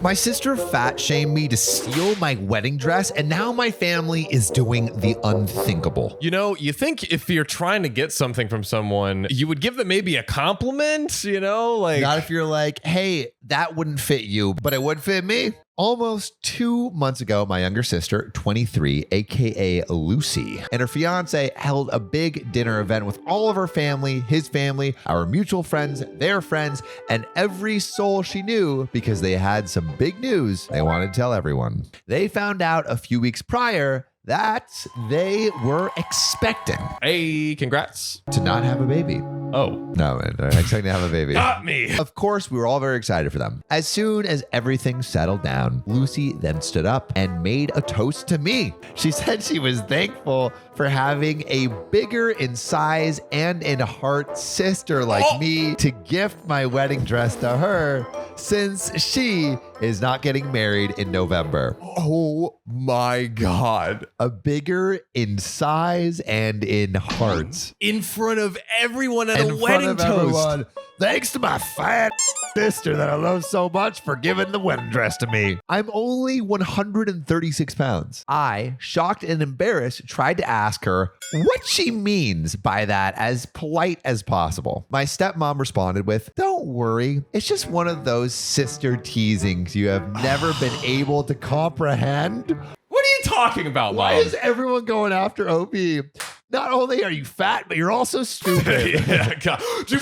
My sister fat shamed me to steal my wedding dress, and now my family is doing the unthinkable. You know, you think if you're trying to get something from someone, you would give them maybe a compliment, you know? Like, not if you're like, hey, that wouldn't fit you, but it would fit me. Almost 2 months ago, my younger sister, 23, aka Lucy, and her fiance held a big dinner event with all of her family, his family, our mutual friends, their friends, and every soul she knew because they had some big news they wanted to tell everyone. They found out a few weeks prior that they were expecting. Hey, congrats. To not have a baby. Oh. No, they're expecting to have a baby. Got me. Of course, we were all very excited for them. As soon as everything settled down, Lucy then stood up and made a toast to me. She said she was thankful for having a bigger in size and in heart sister like me to gift my wedding dress to her, since she is not getting married in November. Oh my God. A bigger in size and in hearts. In front of everyone at In a front wedding of toast. everyone. Thanks to my fat sister that I love so much for giving the wedding dress to me. I'm only 136 pounds. I, shocked and embarrassed, tried to ask her what she means by that as polite as possible. My stepmom responded with, "Don't worry, it's just one of those sister teasings you have never been able to comprehend." What are you talking about, Why Mom? is everyone going after OP? Not only are you fat, but you're also stupid. Yeah, God. Do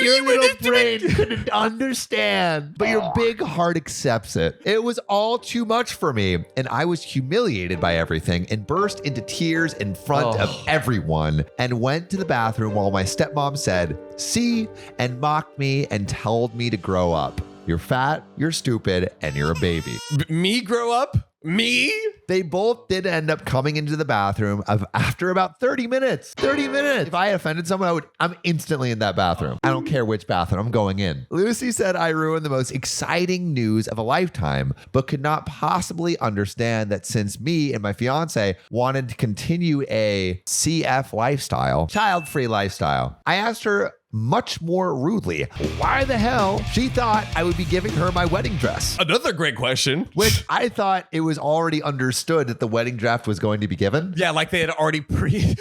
Your little brain couldn't understand, but your big heart accepts it. It was all too much for me, and I was humiliated by everything and burst into tears in front of everyone and went to the bathroom while my stepmom said, "See," and mocked me and told me to grow up. You're fat, you're stupid, and you're a baby. Me grow up? Me? They both did end up coming into the bathroom after about 30 minutes. 30 minutes. If I offended someone, I'm instantly in that bathroom. I don't care which bathroom, I'm going in. Lucy said I ruined the most exciting news of a lifetime, but could not possibly understand that since me and my fiance wanted to continue a CF lifestyle, child-free lifestyle. I asked her much more rudely why the hell she thought I would be giving her my wedding dress. Another great question. Which I thought it was already understood that the wedding draft was going to be given. Yeah, like they had already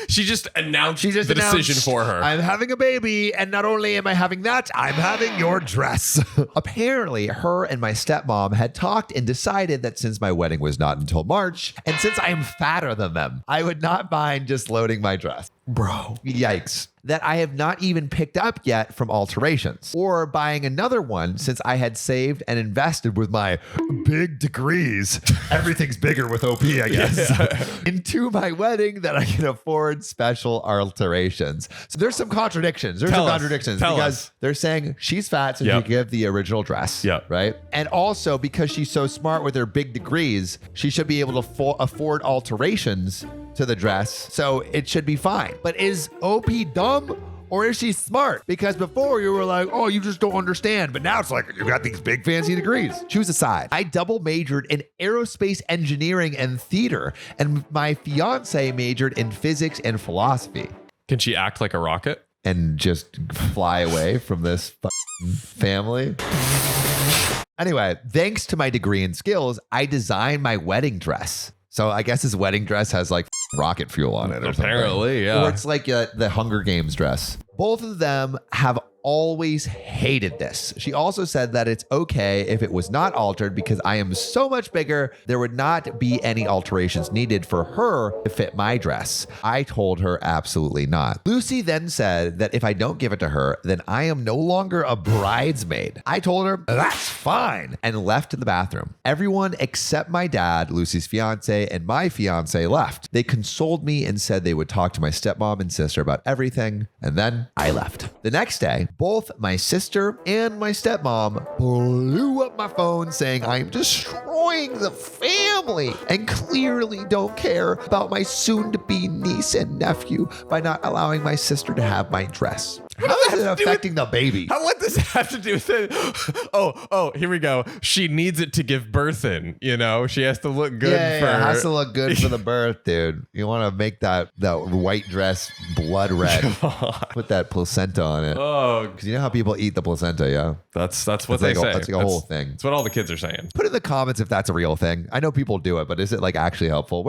she just announced the decision for her. I'm having a baby, and not only am I having that, I'm having your dress. Apparently, her and my stepmom had talked and decided that since my wedding was not until March, and since I am fatter than them, I would not mind just loading my dress. Bro. Yikes. That I have not even picked up yet from alterations, or buying another one since I had saved and invested with my big degrees. Everything's bigger with OP, I guess. Yeah. Into my wedding that I can afford special alterations. So there's some contradictions. Tell us. Because they're saying she's fat, so she give the original dress. Yep. Right. And also because she's so smart with her big degrees, she should be able to afford alterations to the dress, so it should be fine. But is OP dumb or is she smart? Because before you were like, oh, you just don't understand. But now it's like, you got these big fancy degrees. Choose a side. I double majored in aerospace engineering and theater, and my fiance majored in physics and philosophy. Can she act like a rocket? And just fly away from this family? Anyway, thanks to my degree and skills, I designed my wedding dress. So I guess his wedding dress has like rocket fuel on it or something. Apparently, yeah. Or it's like the Hunger Games dress. Both of them have always hated this. She also said that it's okay if it was not altered because I am so much bigger, there would not be any alterations needed for her to fit my dress. I told her absolutely not. Lucy then said that if I don't give it to her, then I am no longer a bridesmaid. I told her, that's fine, and left to the bathroom. Everyone except my dad, Lucy's fiance, and my fiance left. They consoled me and said they would talk to my stepmom and sister about everything, and then I left. The next day, both my sister and my stepmom blew up my phone saying I'm destroying the family and clearly don't care about my soon-to-be niece and nephew by not allowing my sister to have my dress. How is it affecting the baby? What does it have to do with it? Oh, here we go. She needs it to give birth in, you know? She has to look good for it has to look good for the birth, dude. You want to make that white dress blood red. Put that placenta on it. Oh, because you know how people eat the placenta, yeah? That's what they say. That's like a whole thing. That's what all the kids are saying. Put in the comments if that's a real thing. I know people do it, but is it like actually helpful?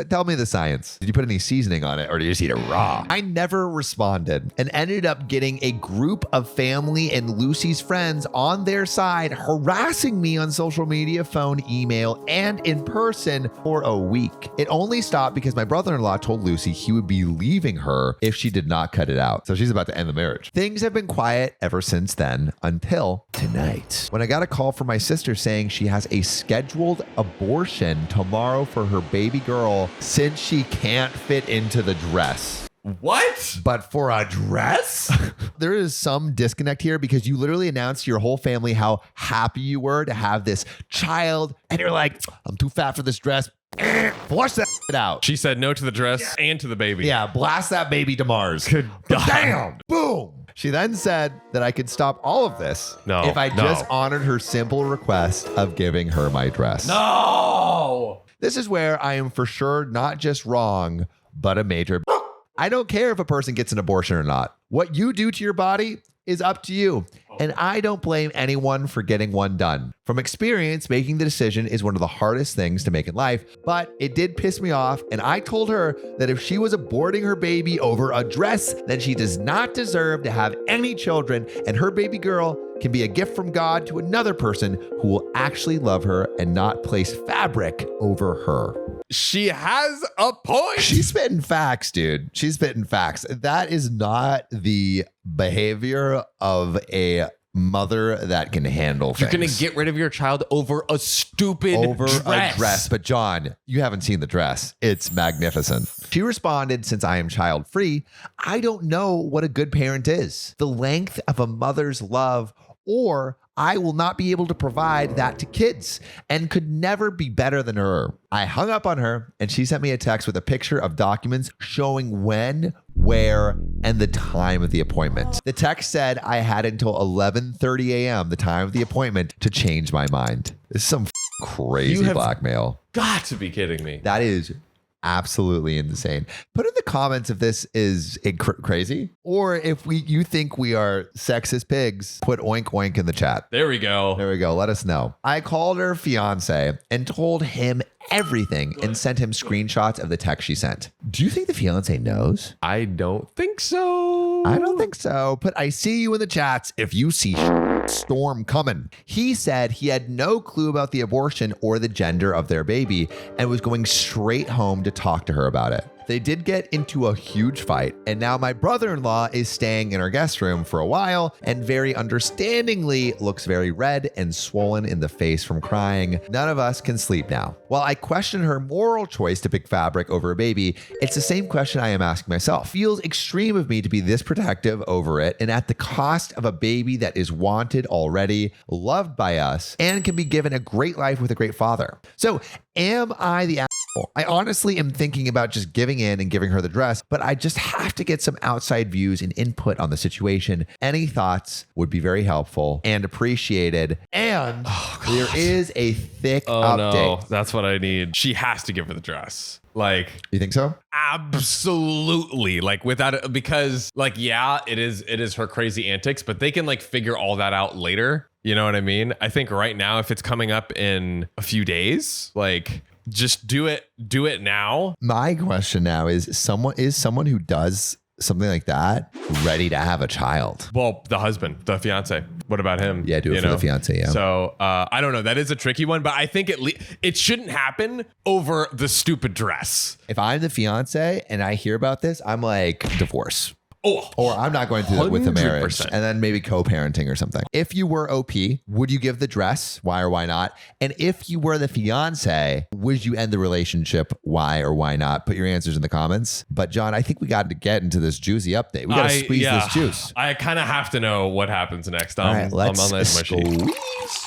Tell me the science. Did you put any seasoning on it or did you just eat it raw? I never responded and ended up getting a group of family and Lucy's friends on their side harassing me on social media, phone, email, and in person for a week. It only stopped because my brother-in-law told Lucy he would be leaving her if she did not cut it out. So she's about to end the marriage. Things have been quiet ever since then until tonight, when I got a call from my sister saying she has a scheduled abortion tomorrow for her baby girl since she can't fit into the dress. What? But for a dress? There is some disconnect here because you literally announced to your whole family how happy you were to have this child. And you're like, I'm too fat for this dress. Flush that shit out. She said no to the dress and to the baby. Yeah, blast that baby to Mars. Good God. Bam! Boom! She then said that I could stop all of this if I just honored her simple request of giving her my dress. No! This is where I am for sure not just wrong, but a major. I don't care if a person gets an abortion or not. What you do to your body is up to you. And I don't blame anyone for getting one done. From experience, making the decision is one of the hardest things to make in life, but it did piss me off. And I told her that if she was aborting her baby over a dress, then she does not deserve to have any children, and her baby girl can be a gift from God to another person who will actually love her and not place fabric over her. She has a point. She's spitting facts, dude. She's spitting facts. That is not the behavior of a mother that can handle things. You're going to get rid of your child over a stupid dress. But John, you haven't seen the dress. It's magnificent. She responded, since I am child free, I don't know what a good parent is. The length of a mother's love, or I will not be able to provide that to kids and could never be better than her. I hung up on her and she sent me a text with a picture of documents showing when, where, and the time of the appointment. The text said I had until 11:30 a.m., the time of the appointment, to change my mind. This is some crazy blackmail. Got to be kidding me. That is absolutely insane. Put in the comments if this is crazy, or if you think we are sexist pigs. Put oink oink in the chat. There we go. There we go. Let us know. I called her fiance and told him everything and sent him screenshots of the text she sent. Do you think the fiance knows? I don't think so. I don't think so. But I see you in the chats if you see storm coming. He said he had no clue about the abortion or the gender of their baby and was going straight home to talk to her about it. They did get into a huge fight, and now my brother-in-law is staying in our guest room for a while and very understandingly looks very red and swollen in the face from crying. None of us can sleep now. While I question her moral choice to pick fabric over a baby, it's the same question I am asking myself. Feels extreme of me to be this protective over it and at the cost of a baby that is wanted already, loved by us, and can be given a great life with a great father. So am I the asshole? I honestly am thinking about just giving in and giving her the dress, but I just have to get some outside views and input on the situation. Any thoughts would be very helpful and appreciated. And there is a thick update. No, that's what I need. She has to give her the dress. Like, you think so? Absolutely. Like, without it, because like, yeah, it is her crazy antics, but they can like figure all that out later. You know what I mean? I think right now, if it's coming up in a few days, like, just do it now. My question now is someone who does something like that ready to have a child? Well, the husband, the fiance. What about him? Yeah, do it for the fiance. Yeah. So I don't know. That is a tricky one, but I think it shouldn't happen over the stupid dress. If I'm the fiance and I hear about this, I'm like, divorce. Oh, or I'm not going through that with the marriage, 100%. and then maybe co-parenting or something. If you were OP, would you give the dress? Why or why not? And if you were the fiance, would you end the relationship? Why or why not? Put your answers in the comments. But John, I think we got to get into this juicy update. We got to squeeze this juice. I kind of have to know what happens next. All right, let's I'm on the edge of my sheet.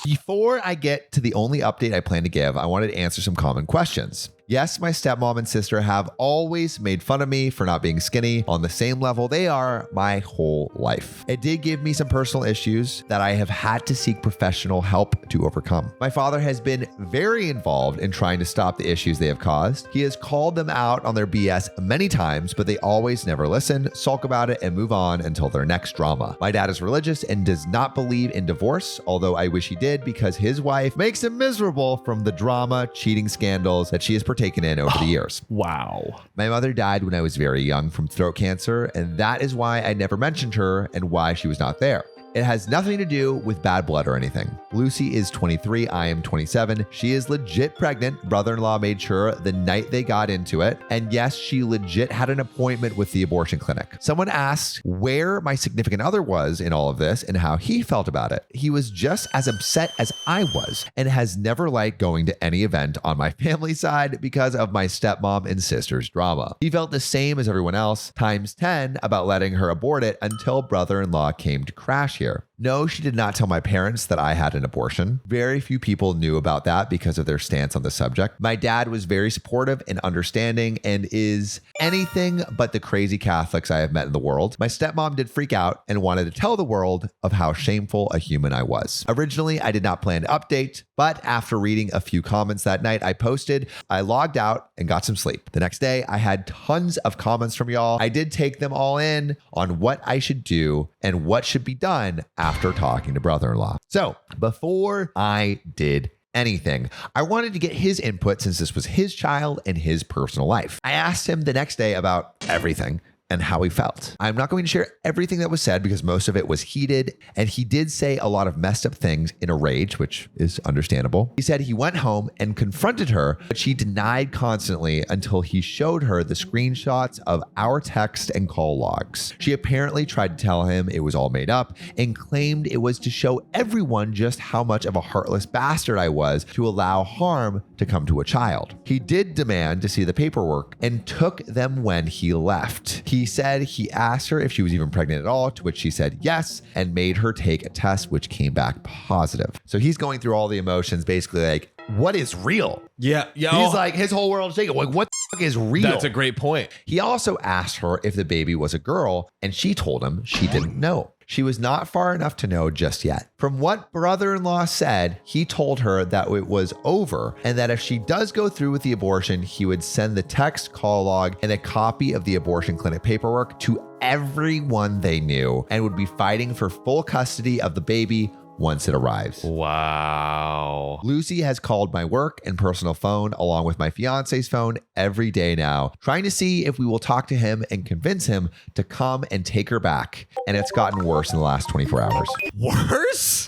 Before I get to the only update I plan to give, I wanted to answer some common questions. Yes, my stepmom and sister have always made fun of me for not being skinny on the same level they are my whole life. It did give me some personal issues that I have had to seek professional help to overcome. My father has been very involved in trying to stop the issues they have caused. He has called them out on their BS many times, but they always never listen, sulk about it, and move on until their next drama. My dad is religious and does not believe in divorce, although I wish he did because his wife makes him miserable from the drama, cheating scandals that she has partaken in over the years. Wow. My mother died when I was very young from throat cancer, and that is why I never mentioned her and why she was not there. It has nothing to do with bad blood or anything. Lucy is 23. I am 27. She is legit pregnant. Brother-in-law made sure the night they got into it. And yes, she legit had an appointment with the abortion clinic. Someone asked where my significant other was in all of this and how he felt about it. He was just as upset as I was and has never liked going to any event on my family side because of my stepmom and sister's drama. He felt the same as everyone else, times 10, about letting her abort it until brother-in-law came to crash here. No, she did not tell my parents that I had an abortion. Very few people knew about that because of their stance on the subject. My dad was very supportive and understanding and is anything but the crazy Catholics I have met in the world. My stepmom did freak out and wanted to tell the world of how shameful a human I was. Originally, I did not plan to update, but after reading a few comments that night I posted, I logged out and got some sleep. The next day, I had tons of comments from y'all. I did take them all in on what I should do and what should be done after talking to brother-in-law. So before I did anything, I wanted to get his input since this was his child and his personal life. I asked him the next day about everything and how he felt. I'm not going to share everything that was said because most of it was heated, and he did say a lot of messed up things in a rage, which is understandable. He said he went home and confronted her, but she denied constantly until he showed her the screenshots of our text and call logs. She apparently tried to tell him it was all made up and claimed it was to show everyone just how much of a heartless bastard I was to allow harm to come to a child. He did demand to see the paperwork and took them when he left. He said he asked her if she was even pregnant at all, to which she said yes, and made her take a test, which came back positive. So he's going through all the emotions, basically like, what is real? Yeah. He's like, his whole world's shaking. Like, what the fuck is real? That's a great point. He also asked her if the baby was a girl, and she told him she didn't know. She was not far enough to know just yet. From what brother-in-law said, he told her that it was over and that if she does go through with the abortion, he would send the text, call log, and a copy of the abortion clinic paperwork to everyone they knew and would be fighting for full custody of the baby once it arrives. Wow. Lucy has called my work and personal phone along with my fiance's phone every day now, trying to see if we will talk to him and convince him to come and take her back. And it's gotten worse in the last 24 hours.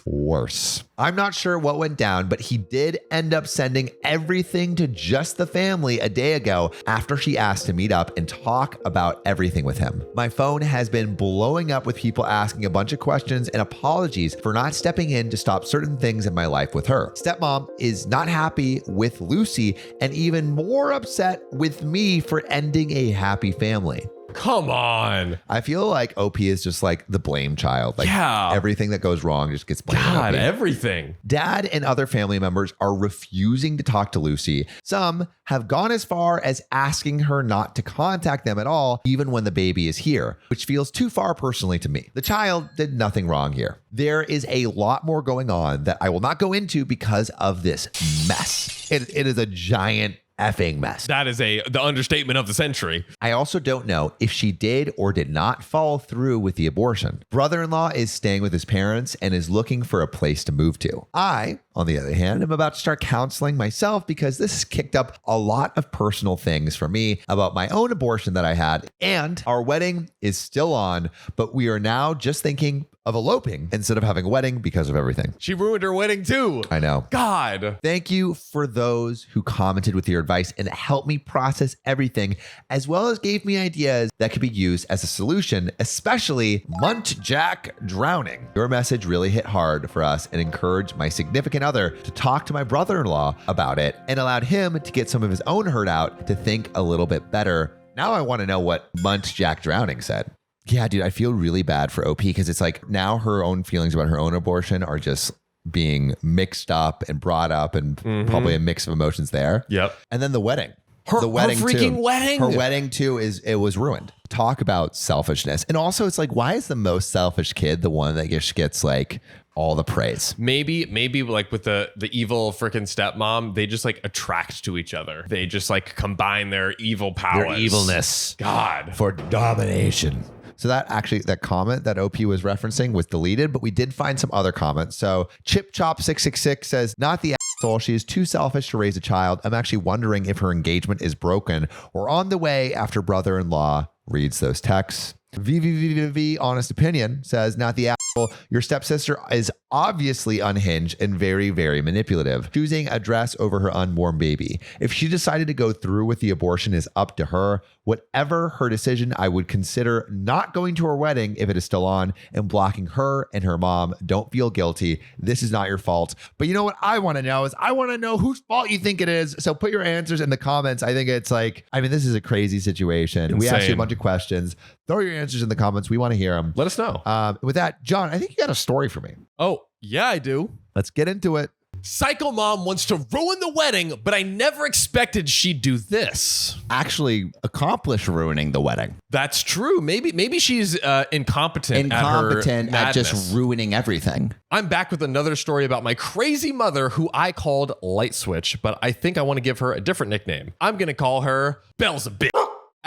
Worse. I'm not sure what went down, but he did end up sending everything to just the family a day ago after she asked to meet up and talk about everything with him. My phone has been blowing up with people asking a bunch of questions and apologies for not stepping in to stop certain things in my life with her. Stepmom is not happy with Lucy and even more upset with me for ending a happy family. Come on. I feel like OP is just like the blame child. Like everything that goes wrong just gets blamed. God, everything. Dad and other family members are refusing to talk to Lucy. Some have gone as far as asking her not to contact them at all, even when the baby is here, which feels too far personally to me. The child did nothing wrong here. There is a lot more going on that I will not go into because of this mess. It is a giant effing mess. That is the understatement of the century. I also don't know if she did or did not follow through with the abortion. Brother-in-law is staying with his parents and is looking for a place to move to. I, on the other hand, am about to start counseling myself because this has kicked up a lot of personal things for me about my own abortion that I had. And our wedding is still on, but we are now just thinking of eloping instead of having a wedding because of everything. She ruined her wedding too. I know. God. Thank you for those who commented with your advice and helped me process everything, as well as gave me ideas that could be used as a solution, especially muntjac drowning. Your message really hit hard for us and encouraged my significant other to talk to my brother-in-law about it and allowed him to get some of his own hurt out to think a little bit better. Now I want to know what muntjac drowning said. Yeah, dude, I feel really bad for OP because it's like now her own feelings about her own abortion are just being mixed up and brought up and probably a mix of emotions there. Yep. And then the wedding. the wedding freaking too. wedding. Her wedding too it was ruined. Talk about selfishness. And also it's like, why is the most selfish kid the one that just gets like all the praise? Maybe like with the evil freaking stepmom, they just like attract to each other. They just like combine their evil powers. Their evilness. God. For domination. So that comment that OP was referencing was deleted, but we did find some other comments. So ChipChop666 says, not the asshole. She is too selfish to raise a child. I'm actually wondering if her engagement is broken or on the way after brother-in-law reads those texts. VVVV Honest Opinion says, not the asshole. Your stepsister is obviously unhinged and very, very manipulative, choosing a dress over her unborn baby. If she decided to go through with the abortion is up to her. Whatever her decision, I would consider not going to her wedding if it is still on and blocking her and her mom. Don't feel guilty. This is not your fault. But you know what I want to know is I want to know whose fault you think it is. So put your answers in the comments. I think it's like, I mean, this is a crazy situation. Insane. We asked you a bunch of questions. Throw your answers in the comments. We want to hear them. Let us know. With that, John, I think you got a story for me. Oh, yeah, I do. Let's get into it. Psycho mom wants to ruin the wedding, but I never expected she'd do this. Actually accomplish ruining the wedding. That's true. Maybe she's incompetent at just ruining everything. I'm back with another story about my crazy mother who I called Light Switch, but I think I want to give her a different nickname. I'm going to call her Beelzebub,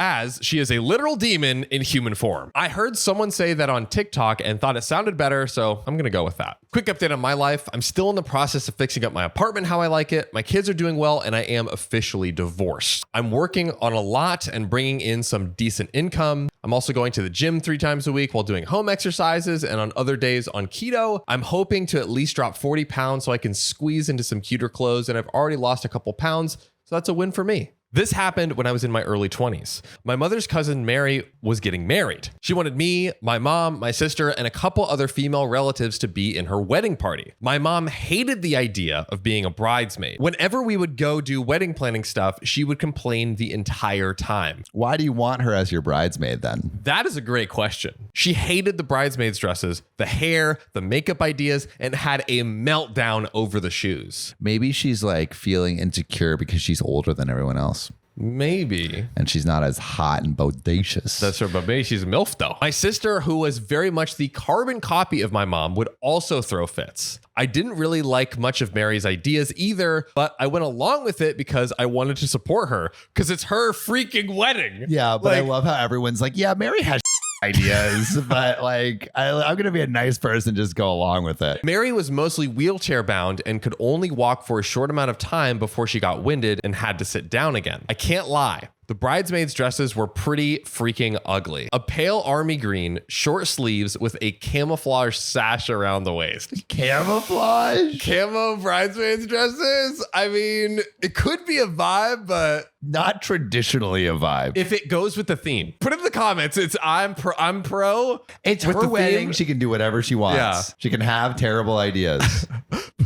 as she is a literal demon in human form. I heard someone say that on TikTok and thought it sounded better, so I'm gonna go with that. Quick update on my life. I'm still in the process of fixing up my apartment how I like it. My kids are doing well, and I am officially divorced. I'm working on a lot and bringing in some decent income. I'm also going to the gym 3 times a week while doing home exercises, and on other days on keto. I'm hoping to at least drop 40 pounds so I can squeeze into some cuter clothes, and I've already lost a couple pounds, so that's a win for me. This happened when I was in my early 20s. My mother's cousin Mary was getting married. She wanted me, my mom, my sister, and a couple other female relatives to be in her wedding party. My mom hated the idea of being a bridesmaid. Whenever we would go do wedding planning stuff, she would complain the entire time. Why do you want her as your bridesmaid then? That is a great question. She hated the bridesmaids' dresses, the hair, the makeup ideas, and had a meltdown over the shoes. Maybe she's like feeling insecure because she's older than everyone else. Maybe. And she's not as hot and bodacious. That's her, but maybe she's a MILF though. My sister, who was very much the carbon copy of my mom, would also throw fits. I didn't really like much of Mary's ideas either, but I went along with it because I wanted to support her because it's her freaking wedding. Yeah, but I love how everyone's like, yeah, Mary has ideas, but like I'm gonna be a nice person, just go along with it. Mary was mostly wheelchair bound and could only walk for a short amount of time before she got winded and had to sit down again. I can't lie. The bridesmaids' dresses were pretty freaking ugly. A pale army green, short sleeves with a camouflage sash around the waist. Camouflage? Camo bridesmaids' dresses? I mean, it could be a vibe, but not traditionally a vibe. If it goes with the theme, put it in the comments. It's I'm pro. It's her wedding. Theme. She can do whatever she wants. Yeah. She can have terrible ideas.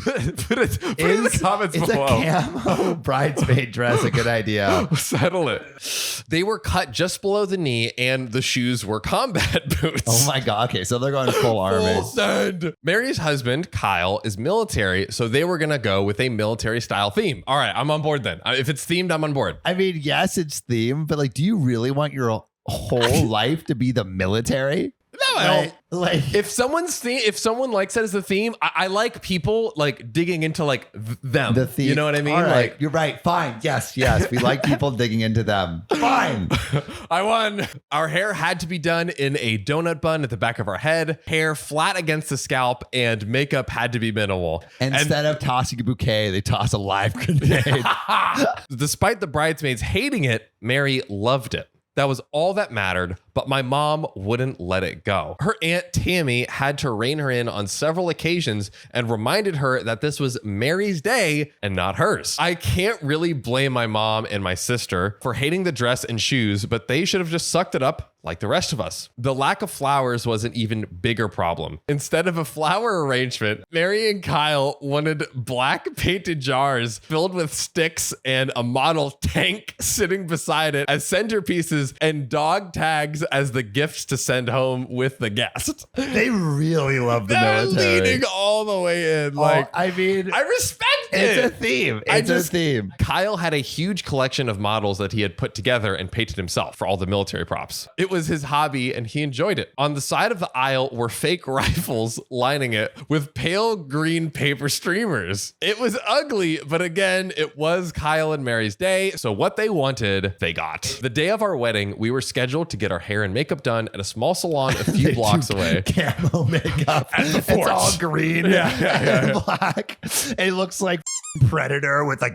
put it in the comments below. It's a camo bridesmaid dress a good idea. Settle it. They were cut just below the knee, and the shoes were combat boots. Oh my God. Okay, so they're going full army. Full send. Mary's husband, Kyle, is military, so they were going to go with a military style theme. All right, I'm on board then. If it's themed, I'm on board. I mean, yes, it's themed, but like, do you really want your whole life to be the military? No, I don't. Like, if someone likes that as the theme, I like people like digging into like them. The theme. You know what I mean? All right, like, you're right. Fine. Yes. We like people digging into them. Fine. I won. Our hair had to be done in a donut bun at the back of our head, hair flat against the scalp, and makeup had to be minimal. Instead of tossing a bouquet, they toss a live grenade. Despite the bridesmaids hating it, Mary loved it. That was all that mattered, but my mom wouldn't let it go. Her Aunt Tammy had to rein her in on several occasions and reminded her that this was Mary's day and not hers. I can't really blame my mom and my sister for hating the dress and shoes, but they should have just sucked it up like the rest of us. The lack of flowers was an even bigger problem. Instead of a flower arrangement, Mary and Kyle wanted black painted jars filled with sticks and a model tank sitting beside it as centerpieces and dog tags as the gifts to send home with the guest. They really love the military. They're leaning all the way in. I mean, I respect It's a theme. It's a theme. Kyle had a huge collection of models that he had put together and painted himself for all the military props. It was his hobby and he enjoyed it. On the side of the aisle were fake rifles lining it with pale green paper streamers. It was ugly, but again, it was Kyle and Mary's day, so what they wanted, they got. The day of our wedding, we were scheduled to get our hair and makeup done at a small salon a few blocks away. Camo makeup. It's all green and black. It looks like Predator with like...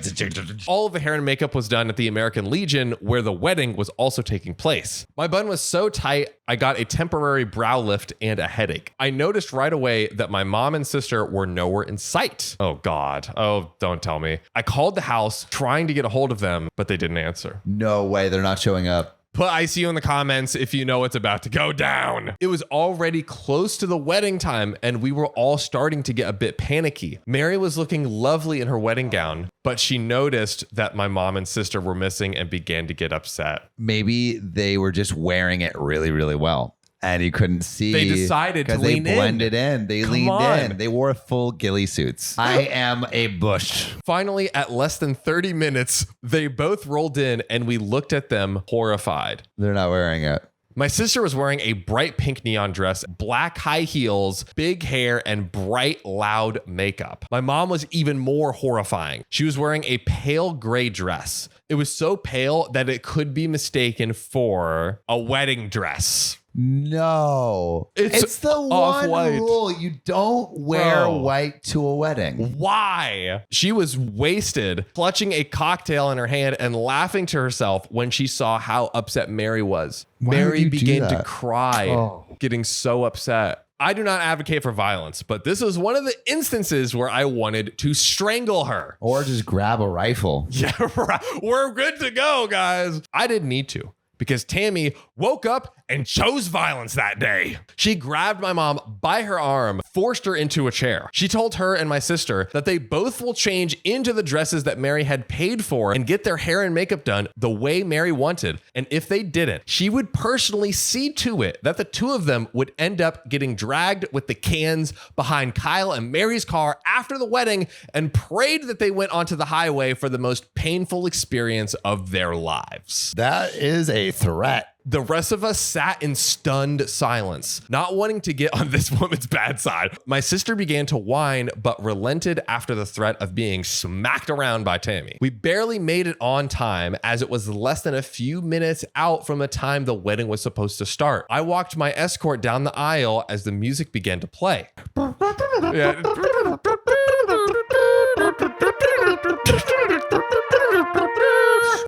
All of the hair and makeup was done at the American Legion, where the wedding was also taking place. My bun was so tight, I got a temporary brow lift and a headache. I noticed right away that my mom and sister were nowhere in sight. Oh God. Oh, don't tell me. I called the house trying to get a hold of them, but they didn't answer. No way, they're not showing up. Put ICU in the comments if you know it's about to go down. It was already close to the wedding time and we were all starting to get a bit panicky. Mary was looking lovely in her wedding gown, but she noticed that my mom and sister were missing and began to get upset. Maybe they were just wearing it really, really well. And you couldn't see. They decided to lean in. They blended in. They leaned in. They wore full ghillie suits. I am a bush. Finally, at less than 30 minutes, they both rolled in and we looked at them horrified. They're not wearing it. My sister was wearing a bright pink neon dress, black high heels, big hair, and bright, loud makeup. My mom was even more horrifying. She was wearing a pale gray dress. It was so pale that it could be mistaken for a wedding dress. No, it's the one rule. You don't wear white to a wedding. Why? She was wasted, clutching a cocktail in her hand and laughing to herself when she saw how upset Mary was. Mary began to cry, getting so upset. I do not advocate for violence, but this is one of the instances where I wanted to strangle her. Or just grab a rifle. Yeah, right. We're good to go, guys. I didn't need to, because Tammy woke up and chose violence that day. She grabbed my mom by her arm, forced her into a chair. She told her and my sister that they both will change into the dresses that Mary had paid for and get their hair and makeup done the way Mary wanted. And if they didn't, she would personally see to it that the two of them would end up getting dragged with the cans behind Kyle and Mary's car after the wedding, and prayed that they went onto the highway for the most painful experience of their lives. That is a threat. The rest of us sat in stunned silence, not wanting to get on this woman's bad side. My sister began to whine, but relented after the threat of being smacked around by Tammy. We barely made it on time, as it was less than a few minutes out from the time the wedding was supposed to start. I walked my escort down the aisle as the music began to play. Yeah.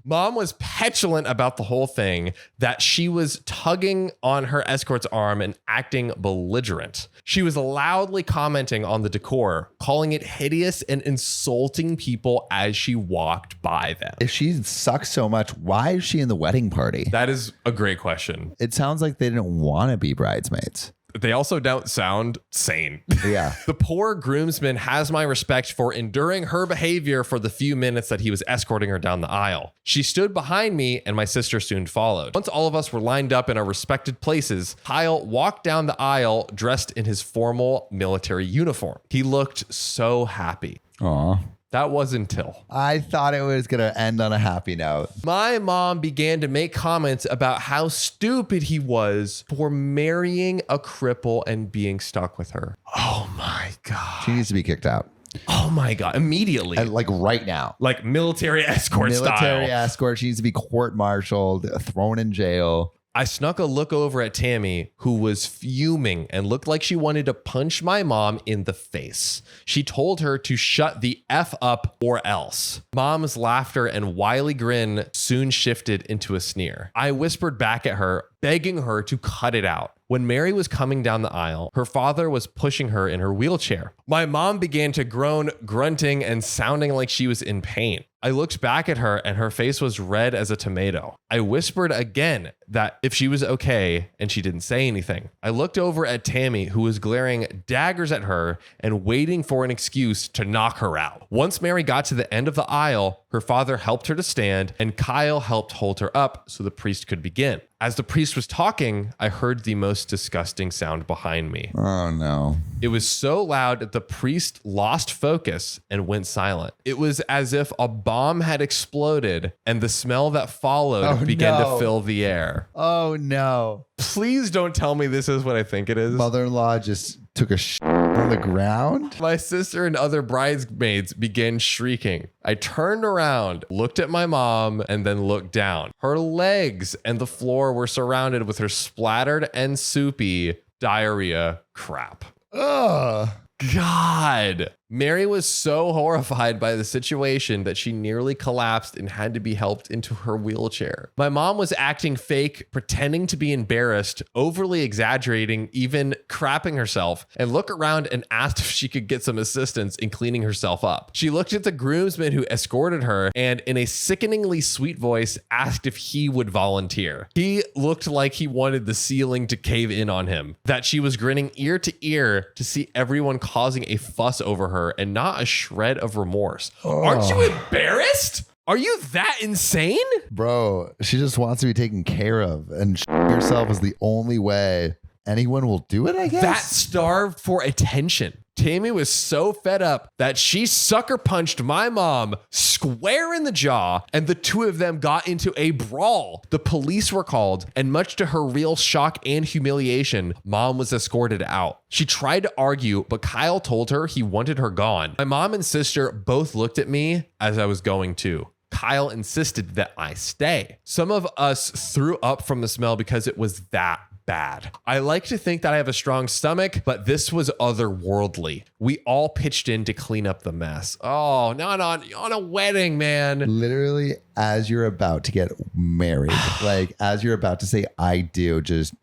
Mom was petulant about the whole thing, that she was tugging on her escort's arm and acting belligerent. She was loudly commenting on the decor, calling it hideous and insulting people as she walked by them. If she sucks so much, why is she in the wedding party? That is a great question. It sounds like they didn't want to be bridesmaids. They also don't sound sane. Yeah. The poor groomsman has my respect for enduring her behavior for the few minutes that he was escorting her down the aisle. She stood behind me and my sister soon followed. Once all of us were lined up in our respected places, Kyle walked down the aisle dressed in his formal military uniform. He looked so happy. Aw. That was until I thought it was going to end on a happy note. My mom began to make comments about how stupid he was for marrying a cripple and being stuck with her. Oh my God. She needs to be kicked out. Oh my God. Immediately. And like right now. Like military escort style. Military escort. She needs to be court-martialed, thrown in jail. I snuck a look over at Tammy, who was fuming and looked like she wanted to punch my mom in the face. She told her to shut the F up or else. Mom's laughter and wily grin soon shifted into a sneer. I whispered back at her, begging her to cut it out. When Mary was coming down the aisle, her father was pushing her in her wheelchair. My mom began to groan, grunting and sounding like she was in pain. I looked back at her and her face was red as a tomato. I whispered again that if she was okay, and she didn't say anything. I looked over at Tammy, who was glaring daggers at her and waiting for an excuse to knock her out. Once Mary got to the end of the aisle, her father helped her to stand and Kyle helped hold her up so the priest could begin. As the priest was talking, I heard the most disgusting sound behind me. Oh, no. It was so loud that the priest lost focus and went silent. It was as if a bomb had exploded and the smell that followed began to fill the air. Oh, no. Please don't tell me this is what I think it is. Mother-in-law just took a on the ground. My sister and other bridesmaids began shrieking. I turned around, looked at my mom, and then looked down. Her legs and the floor were surrounded with her splattered and soupy diarrhea crap. Ugh. God. Mary was so horrified by the situation that she nearly collapsed and had to be helped into her wheelchair. My mom was acting fake, pretending to be embarrassed, overly exaggerating, even crapping herself, and looked around and asked if she could get some assistance in cleaning herself up. She looked at the groomsman who escorted her and in a sickeningly sweet voice asked if he would volunteer. He looked like he wanted the ceiling to cave in on him, that she was grinning ear to ear to see everyone causing a fuss over her and not a shred of remorse. Oh. Aren't you embarrassed? Are you that insane? Bro, she just wants to be taken care of, and yourself is the only way anyone will do it, I guess? That starved for attention. Tammy was so fed up that she sucker punched my mom square in the jaw, and the two of them got into a brawl. The police were called, and much to her real shock and humiliation, mom was escorted out. She tried to argue, but Kyle told her he wanted her gone. My mom and sister both looked at me as I was going too. Kyle insisted that I stay. Some of us threw up from the smell because it was that bad. I like to think that I have a strong stomach, but this was otherworldly. We all pitched in to clean up the mess. Oh, not on a wedding, man. Literally, as you're about to get married, like as you're about to say, I do, just...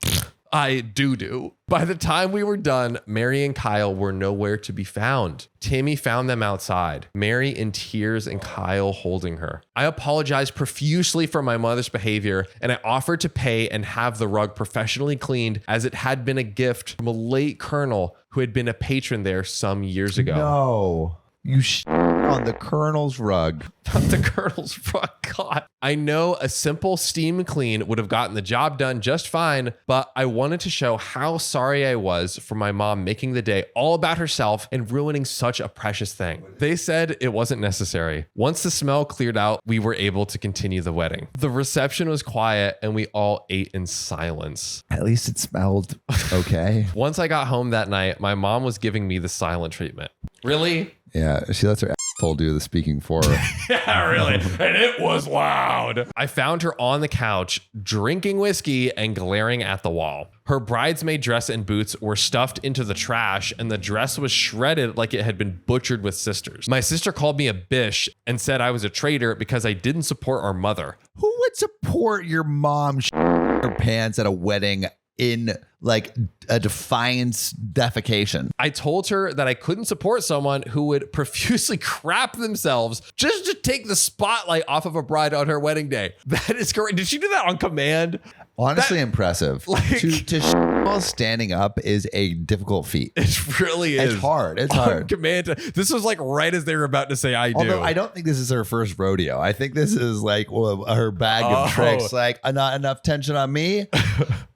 I do. By the time we were done, Mary and Kyle were nowhere to be found. Tammy found them outside, Mary in tears and Kyle holding her. I apologized profusely for my mother's behavior, and I offered to pay and have the rug professionally cleaned, as it had been a gift from a late colonel who had been a patron there some years ago. No. You on the colonel's rug. Not the colonel's rug. God. I know a simple steam clean would have gotten the job done just fine, but I wanted to show how sorry I was for my mom making the day all about herself and ruining such a precious thing. They said it wasn't necessary. Once the smell cleared out, we were able to continue the wedding. The reception was quiet and we all ate in silence. At least it smelled okay. Once I got home that night, my mom was giving me the silent treatment. Really? Yeah, she lets her asshole do the speaking for her. Yeah, really. And it was loud. I found her on the couch, drinking whiskey and glaring at the wall. Her bridesmaid dress and boots were stuffed into the trash, and the dress was shredded like it had been butchered with sisters. My sister called me a bish and said I was a traitor because I didn't support our mother. Who would support your mom her pants at a wedding in like a defiance defecation? I told her that I couldn't support someone who would profusely crap themselves just to take the spotlight off of a bride on her wedding day. That is correct. Did she do that on command? Honestly, impressive. Like, to while standing up is a difficult feat. It really is. It's hard. It's on hard. Command. This was like right as they were about to say I do. Although I don't think this is her first rodeo. I think this is like her bag of tricks. Like, not enough tension on me.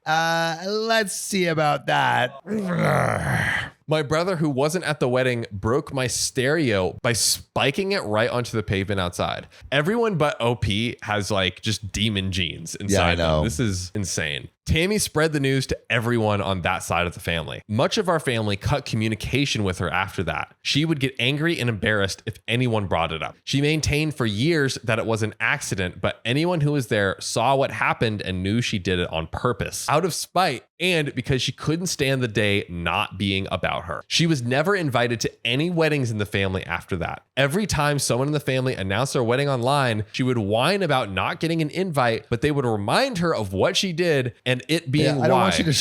Let's see about that. My brother, who wasn't at the wedding, broke my stereo by spiking it right onto the pavement outside. Everyone but OP has like just demon genes inside them. This is insane. Tammy spread the news to everyone on that side of the family. Much of our family cut communication with her after that. She would get angry and embarrassed if anyone brought it up. She maintained for years that it was an accident, but anyone who was there saw what happened and knew she did it on purpose, out of spite, and because she couldn't stand the day not being about her. She was never invited to any weddings in the family after that. Every time someone in the family announced their wedding online, she would whine about not getting an invite, but they would remind her of what she did and it being why. I don't want you to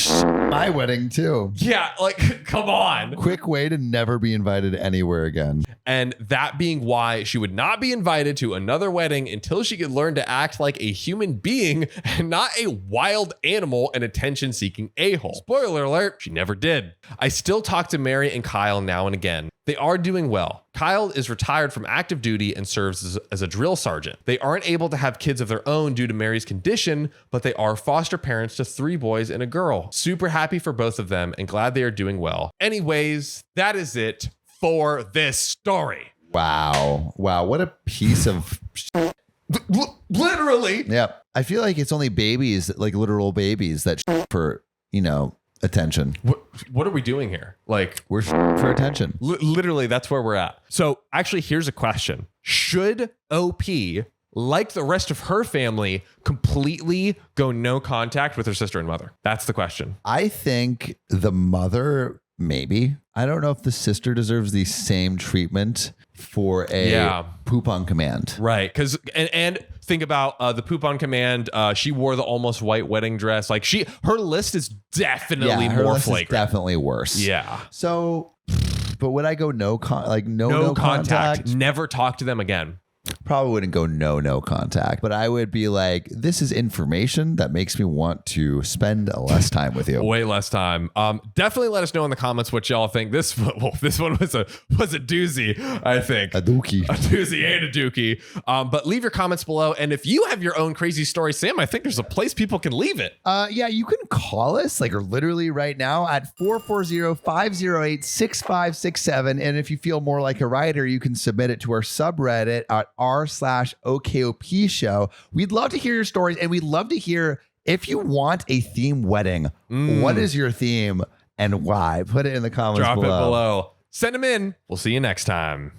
my wedding too. Yeah, like, come on. Quick way to never be invited anywhere again. And that being why she would not be invited to another wedding until she could learn to act like a human being and not a wild animal and attention-seeking a-hole. Spoiler alert, she never did. I still talk to Mary and Kyle now and again. They are doing well. Kyle is retired from active duty and serves as a drill sergeant. They aren't able to have kids of their own due to Mary's condition, but they are foster parents to 3 boys and a girl. Super happy for both of them and glad they are doing well. Anyways, that is it for this story. Wow. What a piece of Literally. yeah. I feel like it's only babies, like literal babies, that for, attention. What are we doing here? Like, We're for attention. literally, that's where we're at. So actually, here's a question. Should OP, like the rest of her family, completely go no contact with her sister and mother? That's the question. I think the mother, maybe. I don't know if the sister deserves the same treatment for a poop on command. Right. Because, and think about the poop on command. She wore the almost white wedding dress. Like her list is definitely her more list is flagrant. definitely worse. Yeah. So, but would I go no contact? Never talk to them again. Probably wouldn't go no contact, but I would be like, this is information that makes me want to spend less time with you. Way less time. Definitely let us know in the comments what y'all think. This one was a doozy, I think. A dookie. A doozy and a dookie. But leave your comments below. And if you have your own crazy story, Sam, I think there's a place people can leave it. Yeah, you can call us like literally right now at 440-508-6567. And if you feel more like a writer, you can submit it to our subreddit at r/OKOP show. We'd love to hear your stories, and we'd love to hear if you want a theme wedding. What is your theme and why? Put it in the comments Drop below. it below. Send them in. We'll see you next time.